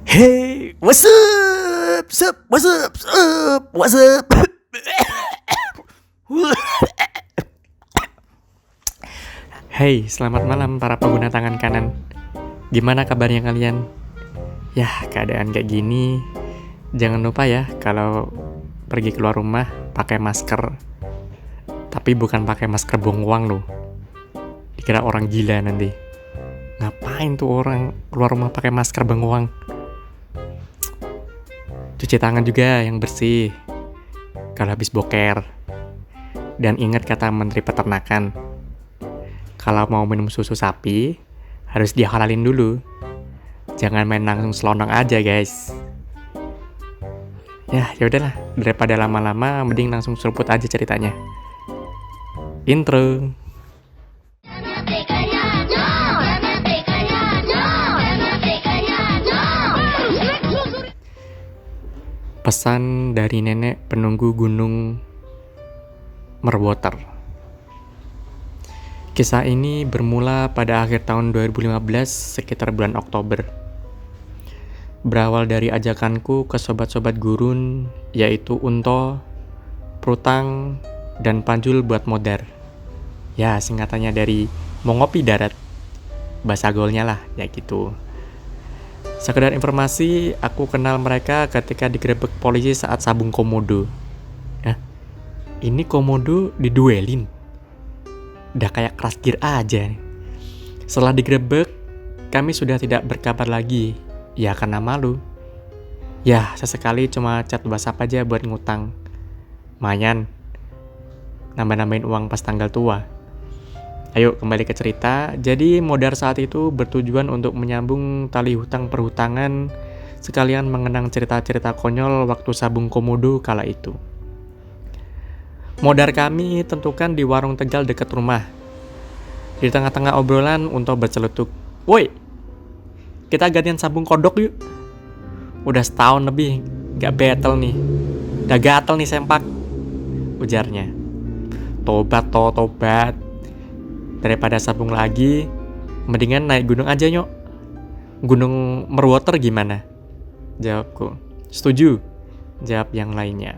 Hey, what's up? What's up? Hey, selamat malam para pengguna tangan kanan. Gimana kabarnya kalian? Yah, keadaan kayak gini, jangan lupa ya kalau pergi keluar rumah pakai masker. Tapi bukan pakai masker bongwang loh. Dikira orang gila nanti. Ngapain tuh orang keluar rumah pakai masker bengkoang? Cuci tangan juga yang bersih kalau habis boker. Dan ingat kata Menteri Peternakan, kalau mau minum susu sapi harus dihalalin dulu. Jangan main langsung selonong aja, guys. Ya udahlah, daripada lama-lama mending langsung seruput aja ceritanya. Intro. Pesan dari nenek penunggu gunung Merwater. Kisah ini bermula pada akhir tahun 2015 sekitar bulan Oktober. Berawal dari ajakanku ke sobat-sobat gurun, yaitu Unto, Prutang, dan Panjul buat modar. Ya, singkatannya dari mau ngopi darat. Bahasa gaulnya lah, ya gitu. Sekedar informasi, aku kenal mereka ketika digerebek polisi saat sabung komodo. Ini komodo diduelin. Udah kayak crash gear aja. Setelah digerebek, kami sudah tidak berkabar lagi. Ya karena malu. Ya sesekali cuma chat WhatsApp aja buat ngutang. Lumayan. Nambah-nambahin uang pas tanggal tua. Ayo kembali ke cerita. Jadi modar saat itu bertujuan untuk menyambung tali hutang perhutangan sekalian mengenang cerita-cerita konyol waktu sabung komodo kala itu. Modar kami tentukan di warung Tegal dekat rumah. Di tengah-tengah obrolan Unto berceletuk, "Woi, kita gantian sabung kodok yuk. Udah setahun lebih gak battle nih. Udah gatel nih sempak," ujarnya. Tobat. Daripada sabung lagi, mendingan naik gunung aja nyok. Gunung Merwater gimana? Jawabku. Setuju, jawab yang lainnya.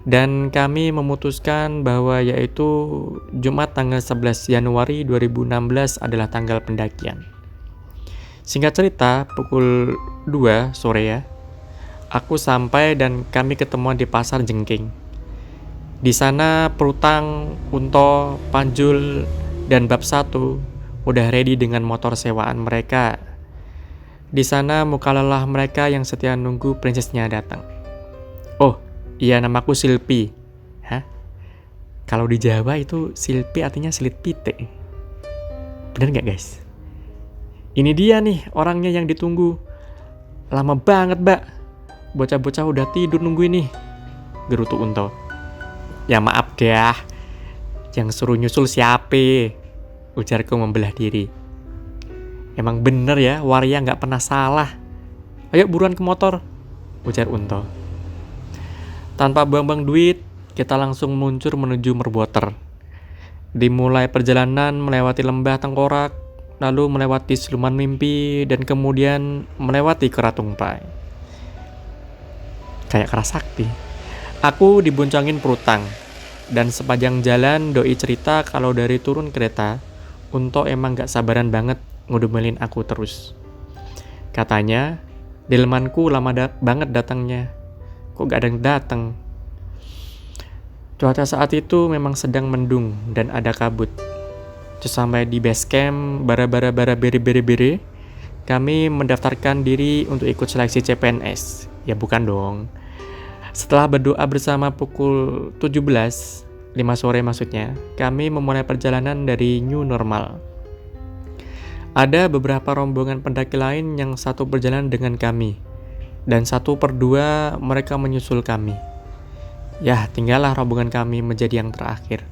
Dan kami memutuskan bahwa yaitu Jumat tanggal 11 Januari 2016 adalah tanggal pendakian. Singkat cerita, pukul 2 sore ya, aku sampai dan kami ketemuan di Pasar Jengking. Di sana Prutang, Unto, Panjul, dan Bab 1 udah ready dengan motor sewaan mereka. Di sana muka lelah mereka yang setia nunggu prinsesnya datang. Oh, iya, namaku Silpi. Hah? Kalau di Jawa itu Silpi artinya silit pite. Bener gak guys? Ini dia nih orangnya yang ditunggu. Lama banget, Mbak. Bocah-bocah udah tidur nungguin nih, gerutu Unto. Ya maaf dah, yang suruh nyusul siapa? Ujarku membelah diri. Emang bener ya, waria gak pernah salah. Ayo buruan ke motor, ujar Unto. Tanpa buang-buang duit, kita langsung meluncur menuju Merwater. Dimulai perjalanan melewati lembah tengkorak, lalu melewati siluman mimpi, dan kemudian melewati Keratungpai. Kayak Kerasakti. Aku diboncengin Prutang, dan sepanjang jalan doi cerita kalau dari turun kereta, Unto emang gak sabaran banget ngudumelin aku terus. Katanya, delmanku lama banget datangnya. Kok gak ada yang datang? Cuaca saat itu memang sedang mendung dan ada kabut. Sesampai di base camp, bara bere, kami mendaftarkan diri untuk ikut seleksi CPNS. Ya bukan dong. Setelah berdoa bersama pukul 17, 5 sore maksudnya, kami memulai perjalanan dari new normal. Ada beberapa rombongan pendaki lain yang satu berjalan dengan kami. Dan 1/2 mereka menyusul kami. Ya, tinggallah rombongan kami menjadi yang terakhir.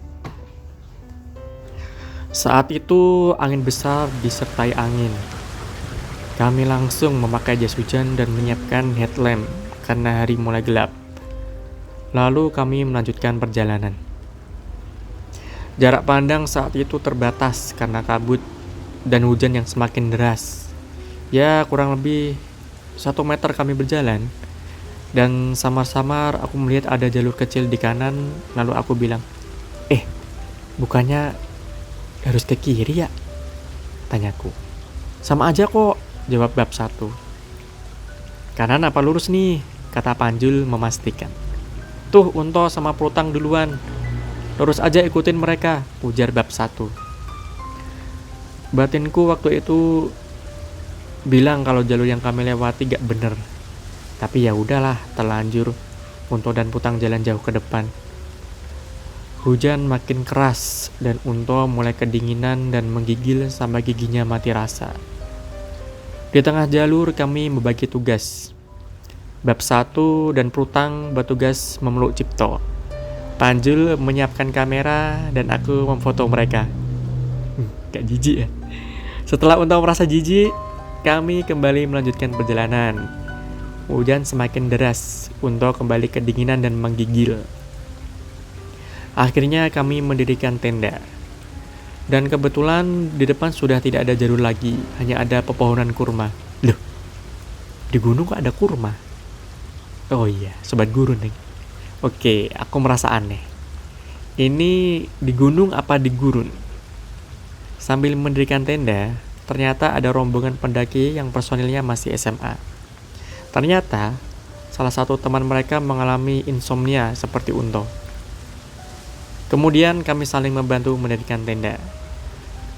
Saat itu angin besar disertai angin. Kami langsung memakai jas hujan dan menyiapkan headlamp karena hari mulai gelap. Lalu kami melanjutkan perjalanan. Jarak pandang saat itu terbatas karena kabut dan hujan yang semakin deras. Ya kurang lebih 1 meter kami berjalan, dan samar-samar aku melihat ada jalur kecil di kanan, lalu aku bilang, bukannya harus ke kiri ya? Tanyaku. Sama aja kok, jawab bab 1. Kanan apa lurus nih? Kata Panjul memastikan. Tuh Unto sama Prutang duluan. Lurus aja ikutin mereka, ujar bab 1. Batinku waktu itu bilang kalau jalur yang kami lewati gak bener. Tapi ya udahlah, terlanjur. Unto dan Prutang jalan jauh ke depan. Hujan makin keras dan Unto mulai kedinginan dan menggigil sampai giginya mati rasa. Di tengah jalur kami membagi tugas. Bab 1 dan Prutang bertugas memeluk Cipto. Panjul menyiapkan kamera dan aku memfoto mereka. Gak jijik ya. Setelah Unto merasa jijik, kami kembali melanjutkan perjalanan. Hujan semakin deras, Unto kembali kedinginan dan menggigil. Akhirnya kami mendirikan tenda. Dan kebetulan di depan sudah tidak ada jalur lagi, hanya ada pepohonan kurma. Loh, di gunung kok ada kurma? Oh iya, sobat gurun nih. Oke, aku merasa aneh. Ini di gunung apa di gurun? Sambil mendirikan tenda, ternyata ada rombongan pendaki yang personilnya masih SMA. Ternyata, salah satu teman mereka mengalami insomnia seperti Unto. Kemudian kami saling membantu mendirikan tenda.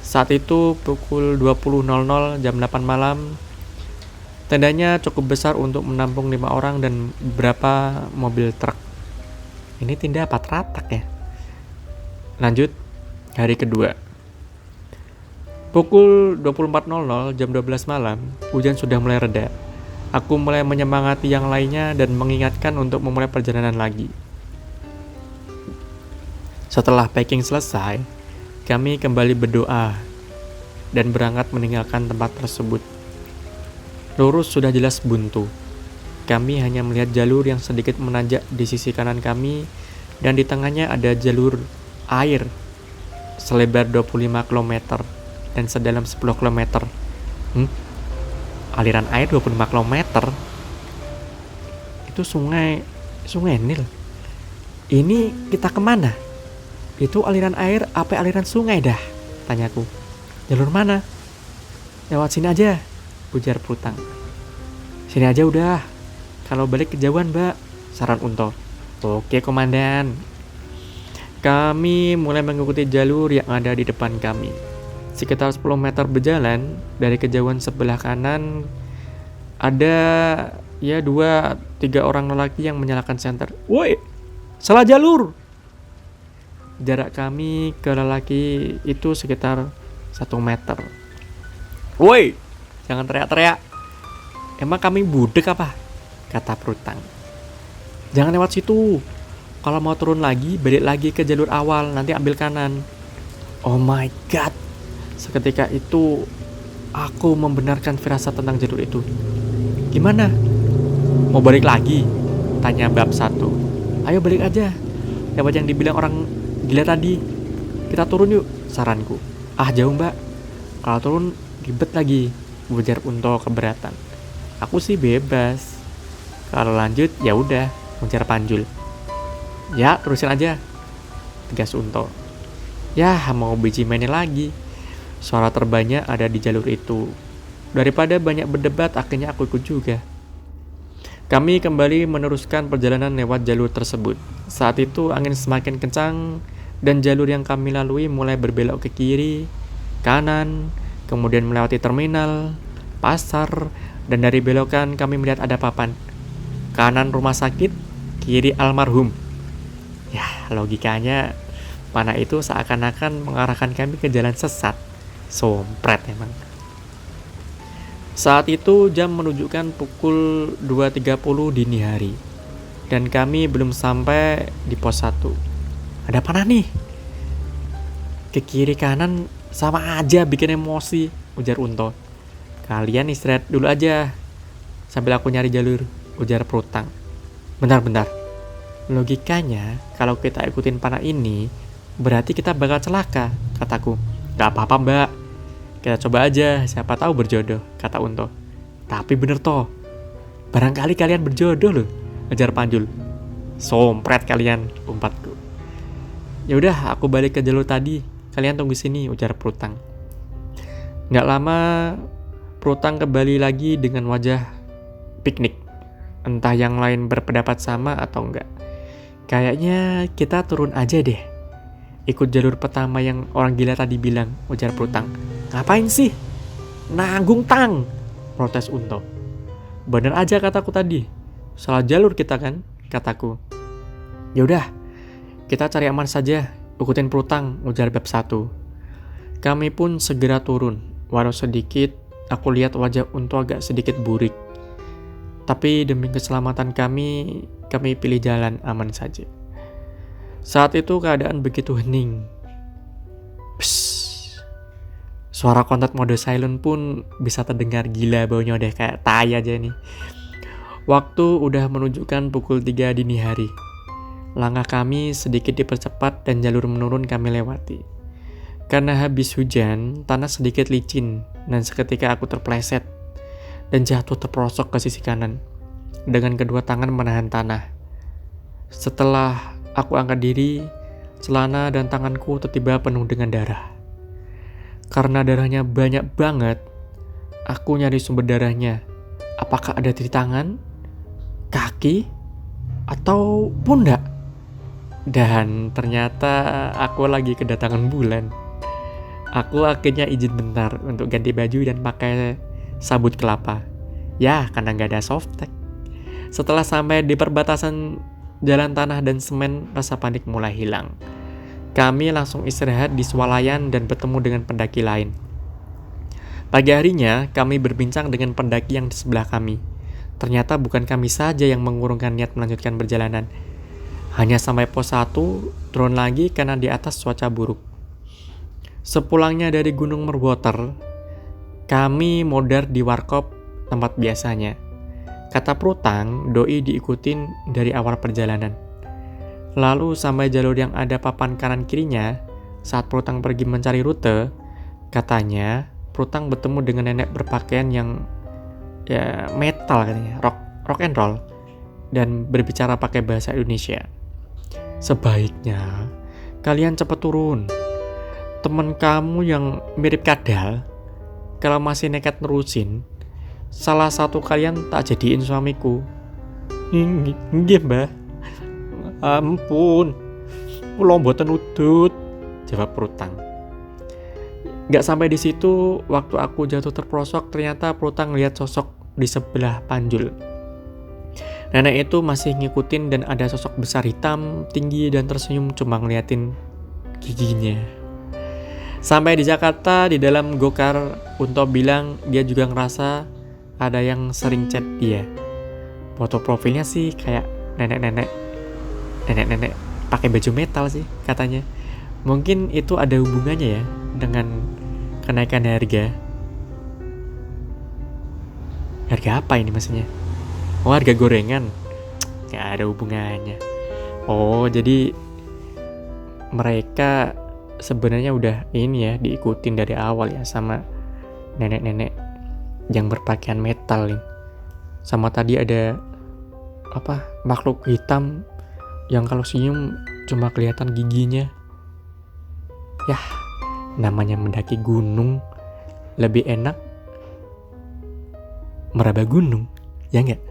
Saat itu pukul 20.00 jam 8 malam. Tendanya cukup besar untuk menampung 5 orang dan beberapa mobil truk. Ini tenda apa teratak ya? Lanjut, hari kedua. Pukul 24.00 jam 12 malam, hujan sudah mulai reda. Aku mulai menyemangati yang lainnya dan mengingatkan untuk memulai perjalanan lagi. Setelah packing selesai, kami kembali berdoa dan berangkat meninggalkan tempat tersebut. Lurus sudah jelas buntu. Kami hanya melihat jalur yang sedikit menanjak di sisi kanan kami dan di tengahnya ada jalur air selebar 25 km dan sedalam 10 km. Aliran air 25 km? Itu sungai Nil. Ini kita kemana? Itu aliran air apa aliran sungai dah? Tanyaku. Jalur mana? Lewat sini aja, ujar Prutang. Sini aja udah. Kalau balik kejauhan, Mbak, saran Unto. Oke, komandan. Kami mulai mengikuti jalur yang ada di depan kami. Sekitar 10 meter berjalan, dari kejauhan sebelah kanan ada 2-3 orang lelaki yang menyalakan senter. Woi, salah jalur! Jarak kami ke lelaki itu sekitar 1 meter. Woi, jangan teriak-teriak. Emang kami budek apa? Kata Prutang. Jangan lewat situ. Kalau mau turun lagi, balik lagi ke jalur awal, nanti ambil kanan. Oh my god. Seketika itu, aku membenarkan firasat tentang jalur itu. Gimana? Mau balik lagi? Tanya bab 1. Ayo balik aja. Lewat yang dibilang orang gila tadi. Kita turun yuk, saranku. Ah jauh mbak. Kalau turun ribet lagi, ujar Unto keberatan. Aku sih bebas. Kalau lanjut ya udah, ujar Panjul. Ya terusin aja, tegas Unto. Ya mau biji mainnya lagi. Suara terbanyak ada di jalur itu. Daripada banyak berdebat, akhirnya aku ikut juga. Kami kembali meneruskan perjalanan lewat jalur tersebut. Saat itu angin semakin kencang dan jalur yang kami lalui mulai berbelok ke kiri, kanan, kemudian melewati terminal, pasar, dan dari belokan kami melihat ada papan. Kanan rumah sakit, kiri almarhum. Ya, logikanya panah itu seakan-akan mengarahkan kami ke jalan sesat. Sompret emang. Saat itu jam menunjukkan pukul 2.30 dini hari. Dan kami belum sampai di pos 1. Ada panah nih. Ke kiri kanan sama aja bikin emosi, ujar Unto. Kalian istirahat dulu aja sambil aku nyari jalur, ujar Prutang. Bentar. Logikanya kalau kita ikutin panah ini berarti kita bakal celaka, kataku. Gak apa-apa mbak, kita coba aja, siapa tahu berjodoh, kata Unto. Tapi bener toh, Barangkali kalian berjodoh loh, ujar Panjul. Sompret kalian, umpatku. Ya udah, aku balik ke jalur tadi. Kalian tunggu sini, ujar Prutang. Nggak lama, Prutang kembali lagi dengan wajah piknik. Entah yang lain berpendapat sama atau enggak. Kayaknya kita turun aja deh. Ikut jalur pertama yang orang gila tadi bilang, ujar Prutang. Ngapain sih? Nanggung tang, protes Unto. Bener aja kataku tadi. Salah jalur kita kan, kataku. Ya udah, kita cari aman saja, ikutin Prutang, ujar Bab 1. Kami pun segera turun, walau sedikit aku lihat wajah Unto agak sedikit burik. Tapi demi keselamatan kami pilih jalan aman saja. Saat itu keadaan begitu hening. Psst. Suara kontak mode silent pun bisa terdengar, gila baunya udah kayak tai aja nih. Waktu udah menunjukkan pukul 3 dini hari. Langkah kami sedikit dipercepat dan jalur menurun kami lewati. Karena habis hujan, tanah sedikit licin dan seketika aku terpleset dan jatuh terperosok ke sisi kanan dengan kedua tangan menahan tanah. Setelah aku angkat diri, celana dan tanganku tiba-tiba penuh dengan darah. Karena darahnya banyak banget, aku nyari sumber darahnya. Apakah ada di tangan, kaki, atau pundak? Dan ternyata aku lagi kedatangan bulan. Aku akhirnya izin bentar untuk ganti baju dan pakai sabut kelapa. Ya, karena gak ada softtek. Setelah sampai di perbatasan jalan tanah dan semen, rasa panik mulai hilang. Kami langsung istirahat di swalayan dan bertemu dengan pendaki lain. Pagi harinya, kami berbincang dengan pendaki yang di sebelah kami. Ternyata bukan kami saja yang mengurungkan niat melanjutkan perjalanan. Hanya sampai pos 1, turun lagi karena di atas cuaca buruk. Sepulangnya dari Gunung Merwater, kami modar di warkop tempat biasanya. Kata Prutang, doi diikutin dari awal perjalanan. Lalu sampai jalur yang ada papan kanan kirinya, saat Prutang pergi mencari rute, katanya Prutang bertemu dengan nenek berpakaian yang ya metal katanya, rock and roll, dan berbicara pakai bahasa Indonesia. Sebaiknya kalian cepat turun. Temen kamu yang mirip kadal, kalau masih nekat nerusin, salah satu kalian tak jadiin suamiku. Nggih, Mbah. Ampun, kula mboten udut, jawab Prutang. Gak sampai di situ, waktu aku jatuh terperosok, ternyata Prutang lihat sosok di sebelah Panjul. Nenek itu masih ngikutin dan ada sosok besar hitam, tinggi dan tersenyum cuma ngeliatin giginya. Sampai di Jakarta, di dalam gokar, Unto bilang dia juga ngerasa ada yang sering chat dia. Foto profilnya sih kayak nenek-nenek pakai baju metal sih katanya. Mungkin itu ada hubungannya ya dengan kenaikan harga. Harga apa ini maksudnya? Oh, harga gorengan. Gak ada hubungannya. Oh, jadi mereka sebenarnya udah ini ya, diikutin dari awal ya sama nenek-nenek yang berpakaian metal nih. Sama tadi ada makhluk hitam yang kalau senyum cuma kelihatan giginya. Yah, namanya mendaki gunung lebih enak meraba gunung, ya enggak?